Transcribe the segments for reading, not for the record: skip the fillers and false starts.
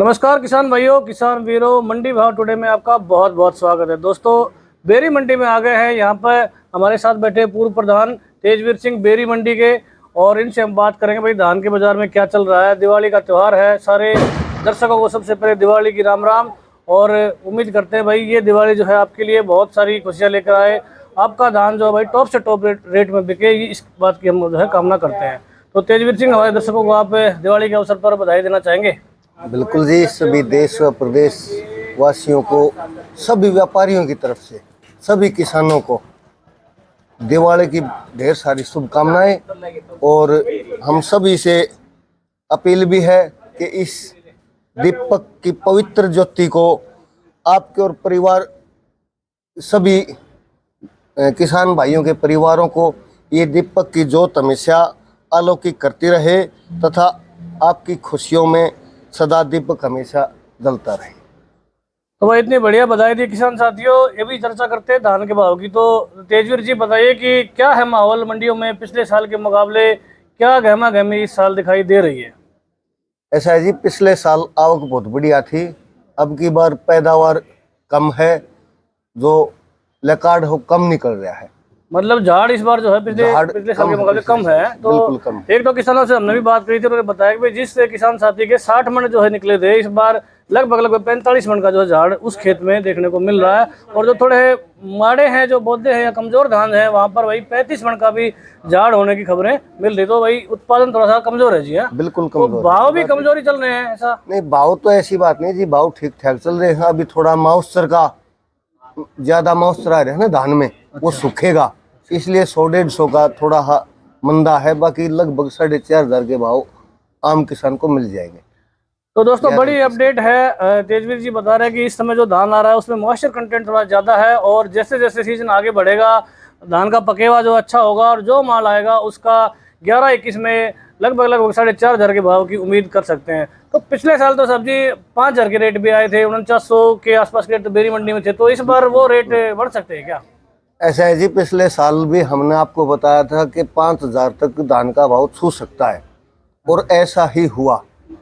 नमस्कार किसान भाइयों, किसान वीरों, मंडी भाव टुडे में आपका बहुत बहुत स्वागत है। दोस्तों, बेरी मंडी में आ गए हैं। यहाँ पर हमारे साथ बैठे पूर्व प्रधान तेजवीर सिंह बेरी मंडी के, और इनसे हम बात करेंगे भाई धान के बाजार में क्या चल रहा है। दिवाली का त्यौहार है, सारे दर्शकों को सबसे पहले दिवाली की राम राम। और उम्मीद करते हैं भाई ये दिवाली जो है आपके लिए बहुत सारी खुशियाँ लेकर आए, आपका धान जो है भाई टॉप से टॉप रेट में बिके, इस बात की हम जो है कामना करते हैं। तो तेजवीर सिंह, हमारे दर्शकों को आप दिवाली के अवसर पर बधाई देना चाहेंगे? बिल्कुल जी, सभी देश व प्रदेश वासियों को, सभी व्यापारियों की तरफ से सभी किसानों को दिवाली की ढेर सारी शुभकामनाएं। और हम सभी से अपील भी है कि इस दीपक की पवित्र ज्योति को आपके और परिवार सभी किसान भाइयों के परिवारों को ये दीपक की ज्योत हमेशा अलौकिक करती रहे तथा आपकी खुशियों में सदा दीपक हमेशा जलता रहे। तो भाई इतनी बढ़िया बधाई दी किसान साथियों। ये भी चर्चा करते हैं धान के भाव की। तो तेजवीर जी बताइए कि क्या है माहौल मंडियों में, पिछले साल के मुकाबले क्या गहमा गहमी इस साल दिखाई दे रही है? ऐसा है जी, पिछले साल आवक बहुत बढ़िया थी, अब की बार पैदावार कम है, जो रिकॉर्ड हो कम निकल रहा है। मतलब झाड़ इस बार जो है पिछले साल के मुकाबले कम है। तो कम। एक दो किसानों से हमने भी बात करी थी, उन्होंने बताया कि भाई जिस किसान साथी के 60 मन जो है निकले थे, इस बार लगभग 45 मन का जो है झाड़ उस खेत में देखने को मिल रहा है। और जो थोड़े माड़े हैं, जो बौद्धे हैं या कमजोर धान है, वहाँ पर भाई 35 मन का भी झाड़ होने की खबरें मिल रही। तो भाई उत्पादन थोड़ा सा कमजोर है जी। है बिल्कुल तो कमजोर। भाव भी कमजोरी चल रहे हैं ऐसा? नहीं, भाव तो ऐसी बात नहीं जी, भाव ठीक ठाक चल रहे हैं। अभी थोड़ा मॉइस्चर का ज्यादा मॉइस्चर आ रहा है ना धान में, वो सूखेगा, इसलिए 100-150 का थोड़ा मंदा है। बाकी लगभग 4,500 के भाव आम किसान को मिल जाएंगे। तो दोस्तों बड़ी अपडेट है। तेजवीर जी बता रहे हैं कि इस समय जो धान आ रहा है उसमें मॉइस्चर कंटेंट थोड़ा ज़्यादा है, और जैसे जैसे सीजन आगे बढ़ेगा धान का पकेवा जो अच्छा होगा, और जो माल आएगा उसका 11-21 में लगभग 4,500 के भाव की उम्मीद कर सकते हैं। तो पिछले साल तो सब्जी 5,000 के रेट भी आए थे, 4900 के आसपास के रेट तो बेरी मंडी में थे। तो इस बार वो रेट बढ़ सकते हैं क्या? ऐसा है जी, पिछले साल भी हमने आपको बताया था कि 5,000 तक धान का भाव छू सकता है, और ऐसा ही हुआ।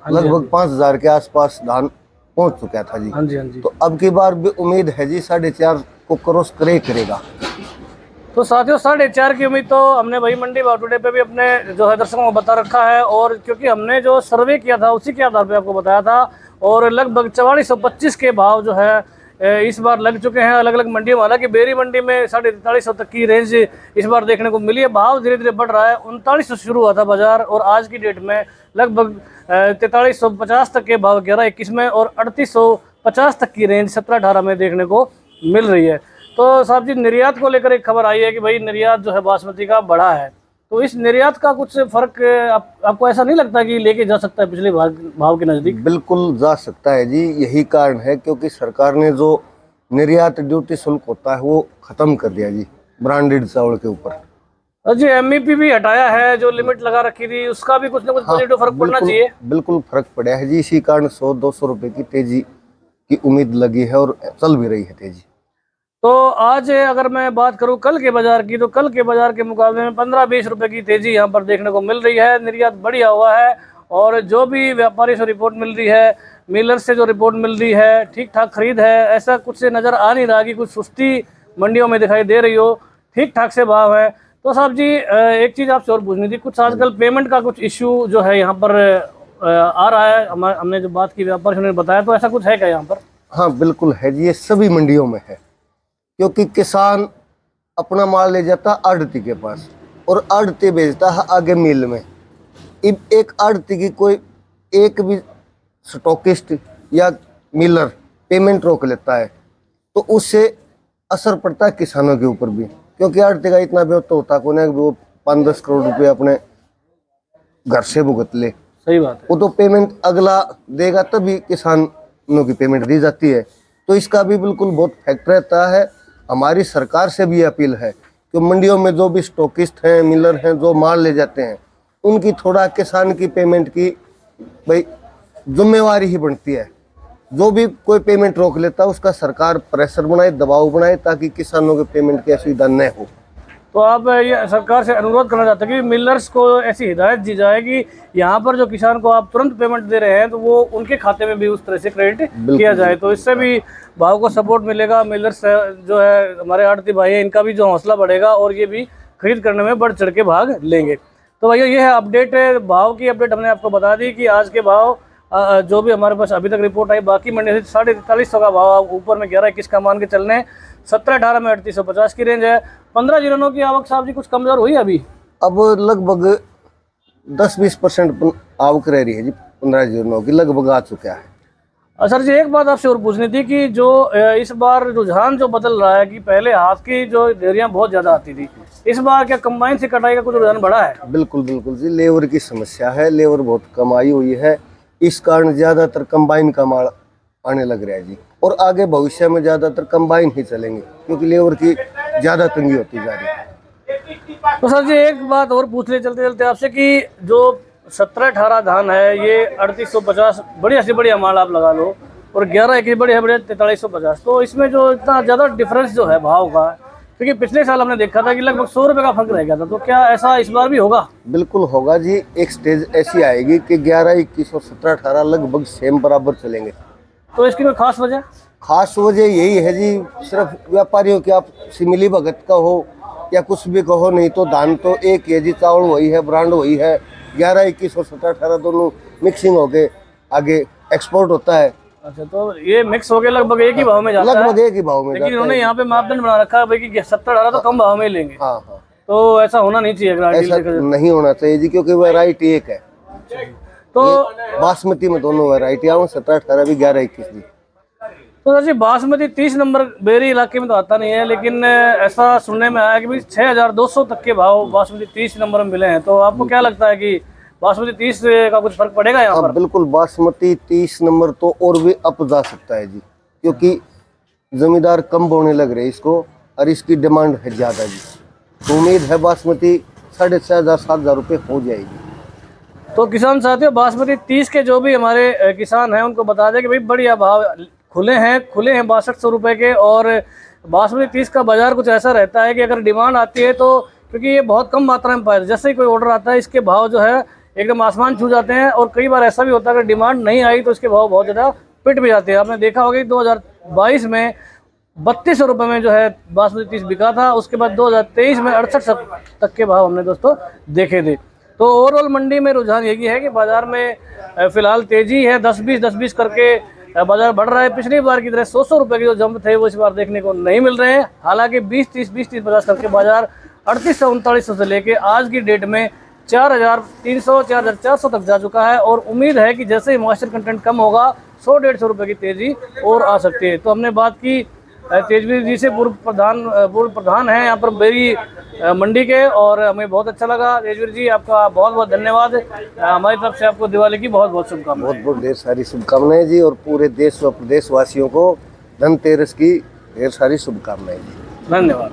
लगभग 5,000 के आसपास धान पहुंच चुका था जी। हाँ जी, हाँ जी। तो अब की बार भी उम्मीद है जी 4,500 को क्रॉस करेगा। तो साथियों 4,500 की उम्मीद तो हमने भाई मंडी भाव टुडे पे भी अपने जो है दर्शकों को बता रखा है, और क्योंकि हमने जो सर्वे किया था उसी के आधार पे आपको बताया था। और लगभग 4425 के भाव जो है इस बार लग चुके हैं अलग अलग मंडियों में। हालांकि बेरी मंडी में 4,4300 तक की रेंज इस बार देखने को मिली है। भाव धीरे धीरे बढ़ रहा है। 3900 शुरू हुआ था बाजार, और आज की डेट में लगभग 4350 तक के भाव 11-21 में, और 3850 तक की रेंज 17-18 में देखने को मिल रही है। तो साहब जी, निर्यात को लेकर एक खबर आई है कि भाई निर्यात जो है बासमती का बढ़ा है। तो इस निर्यात का कुछ फर्क आपको ऐसा नहीं लगता कि लेके जा सकता है पिछले भाव के नजदीक? बिल्कुल जा सकता है जी। यही कारण है क्योंकि सरकार ने जो निर्यात ड्यूटी शुल्क होता है वो खत्म कर दिया जी ब्रांडेड चावल के ऊपर। जी, एमईपी भी हटाया है, जो लिमिट लगा रखी थी उसका भी कुछ ना कुछ पॉजिटिव फर्क पड़ना चाहिए। बिल्कुल फर्क पड़ा है जी। इसी कारण 100-200 रुपए की तेजी की उम्मीद लगी है, और चल भी रही है तेजी। तो आज अगर मैं बात करूं कल के बाजार की, तो कल के बाजार के मुकाबले में 15-20 रुपए की तेजी यहां पर देखने को मिल रही है। निर्यात बढ़िया हुआ है, और जो भी व्यापारी से रिपोर्ट मिल रही है, मिलर से जो रिपोर्ट मिल रही है, ठीक ठाक खरीद है। ऐसा कुछ से नज़र आ नहीं रहा कि कुछ सुस्ती मंडियों में दिखाई दे रही हो, ठीक ठाक से भाव है। तो साहब जी, एक चीज़ आपसे और पूछनी थी, कुछ आजकल पेमेंट का कुछ इश्यू जो है यहाँ पर आ रहा है। हमने जो बात की व्यापारी ने बताया, तो ऐसा कुछ है क्या यहाँ पर? हाँ बिल्कुल है जी, ये सभी मंडियों में है। क्योंकि किसान अपना माल ले जाता आढ़ती के पास, और आढ़ती बेचता है आगे मिल में। एक आढ़ती की कोई एक भी स्टॉकिस्ट या मिलर पेमेंट रोक लेता है, तो उससे असर पड़ता है किसानों के ऊपर भी। क्योंकि आढ़ती का इतना भी तो होता को नहीं, वो 5-10 करोड़ रुपए अपने घर से भुगत ले। सही बात है। वो तो पेमेंट अगला देगा तभी किसानों की पेमेंट दी जाती है। तो इसका भी बिल्कुल बहुत फैक्ट रहता है। हमारी सरकार से भी अपील है कि मंडियों में जो भी स्टॉकिस्ट हैं, मिलर हैं, जो माल ले जाते हैं, उनकी थोड़ा किसान की पेमेंट की भाई जिम्मेवारी ही बनती है। जो भी कोई पेमेंट रोक लेता है उसका सरकार प्रेशर बनाए, दबाव बनाए, ताकि किसानों के पेमेंट की असुविधा न हो। तो आप ये सरकार से अनुरोध करना चाहते हैं कि मिलर्स को ऐसी हिदायत दी जाए कि यहाँ पर जो किसान को आप तुरंत पेमेंट दे रहे हैं तो वो उनके खाते में भी उस तरह से क्रेडिट किया जाए, तो इससे भी भाव को सपोर्ट मिलेगा। मिलर्स जो है हमारे आड़ती भाई है, इनका भी जो हौसला बढ़ेगा और ये भी खरीद करने में बढ़ चढ़ के भाग लेंगे। तो भैया ये है अपडेट, भाव की अपडेट हमने आपको बता दी कि आज के भाव जो भी हमारे पास अभी तक रिपोर्ट आई, बाकी मंडी से 4350 का भाव ऊपर में 11-21 का मान के चलने, 17-18 में 3850 की रेंज है। 15 जिलों की आवक साहब जी कुछ कमजोर हुई अभी? अब लगभग 10-20% आवक रह रही है जी, 15 जिलों की लगभग आ चुका है। सर जी एक बात आपसे और पूछनी थी कि जो इस बार रुझान जो बदल रहा है कि पहले हाथ की जो डेयरियां बहुत ज्यादा आती थी, इस बार क्या कंबाइन से कटाई का कुछ रुझान बढ़ा है? बिल्कुल बिल्कुल जी, लेबर की समस्या है, लेबर बहुत कम आई हुई है, इस कारण ज्यादातर कंबाइन का माल आने लग रहा है जी, और आगे भविष्य में ज्यादातर कंबाइन ही चलेंगे क्योंकि लेबर की ज्यादा तंगी होती जा रही है। तो सर जी एक बात और पूछ ले चलते चलते आपसे कि जो 17-18 धान है ये 3850 बढ़िया से बढ़िया माल आप लगा लो, और 11-21 बढ़िया बढ़िया 4350, तो इसमें जो इतना ज़्यादा डिफरेंस जो है भाव का, क्योंकि पिछले साल हमने देखा था कि लगभग 100 रुपये का फर्क रह गया था, तो क्या ऐसा इस बार भी होगा? बिल्कुल होगा जी, एक स्टेज ऐसी आएगी कि 11-21 और 17-18 लगभग सेम बराबर चलेंगे। तो इसकी कोई खास वजह? खास वजह यही है जी, सिर्फ व्यापारियों की आप सिमिली भगत का हो या कुछ भी कहो, नहीं तो धान तो एक है जी, चावल वही है, ब्रांड वही है, 11-21 और 17-18 दोनों मिक्सिंग होके आगे एक्सपोर्ट होता है। अच्छा, तो ये मिक्स हो गया लगभग एक ही भाव में जाता है? लगभग एक ही भाव में, लेकिन इन्होंने यहाँ पे मापदंड बना रखा है भाई कि 17-18 तो कम भाव में ही लेंगे। हाँ हाँ, तो ऐसा होना नहीं चाहिए, ऐसा नहीं होना चाहिए जी, क्योंकि वैरायटी एक है। तो बासमती में दोनों वैरायटी आऊँ, 17-18 भी 11-21 भी। तो सर जी बासमती 30 नंबर बेरी इलाके में तो आता नहीं है, लेकिन ऐसा सुनने में आया कि भाई 6200 तक के भाव बासमती 30 नंबर में मिले हैं, तो आपको क्या लगता है कि बासमती 30 का कुछ फर्क पड़ेगा यहाँ पर? बिल्कुल, बासमती 30 नंबर तो और भी अप जा सकता है जी, क्योंकि जमींदार कम बोने लग रहे हैं इसको और इसकी डिमांड है ज़्यादा जी, तो उम्मीद है बासमती 6500-7000 रुपये हो जाएगी। तो किसान साथियों बासमती 30 के जो भी हमारे किसान हैं उनको बता दें कि भाई बढ़िया भाव खुले हैं 6200 रुपये के, और बासमती 30 का बाजार कुछ ऐसा रहता है कि अगर डिमांड आती है तो, क्योंकि ये बहुत कम मात्रा में पाया, जैसे ही कोई ऑर्डर आता है इसके भाव जो है एकदम आसमान छू जाते हैं, और कई बार ऐसा भी होता है अगर डिमांड नहीं आई तो इसके भाव बहुत ज़्यादा पिट भी जाते हैं। आपने देखा होगा कि 2022 में 3200 रुपये में जो है बासमती 30 बिका था, उसके बाद 2023 में 68 तक के भाव हमने दोस्तों देखे थे। तो ओवरऑल मंडी में रुझान यही है कि बाजार में फिलहाल तेजी है, 10-20 करके बाजार बढ़ रहा है। पिछली बार की तरह 100 रुपये के जो जंप थे वो इस बार देखने को नहीं मिल रहे हैं, हालांकि 20-30 करके बाजार 3800-3900 से लेके आज की डेट में 4300-4400 तक जा चुका है, और उम्मीद है कि जैसे ही मॉइस्चर कंटेंट कम होगा 100-150 रुपये की तेजी और आ सकती है। तो हमने बात की तेजवीर जी से, पूर्व प्रधान हैं यहाँ पर बेरी मंडी के, और हमें बहुत अच्छा लगा। तेजवीर जी आपका बहुत बहुत धन्यवाद, हमारी तरफ से आपको दिवाली की बहुत बहुत शुभकामनाएं। बहुत बहुत ढेर सारी शुभकामनाएं जी, और पूरे देश व प्रदेशवासियों को धनतेरस की ढेर सारी शुभकामनाएं जी। धन्यवाद।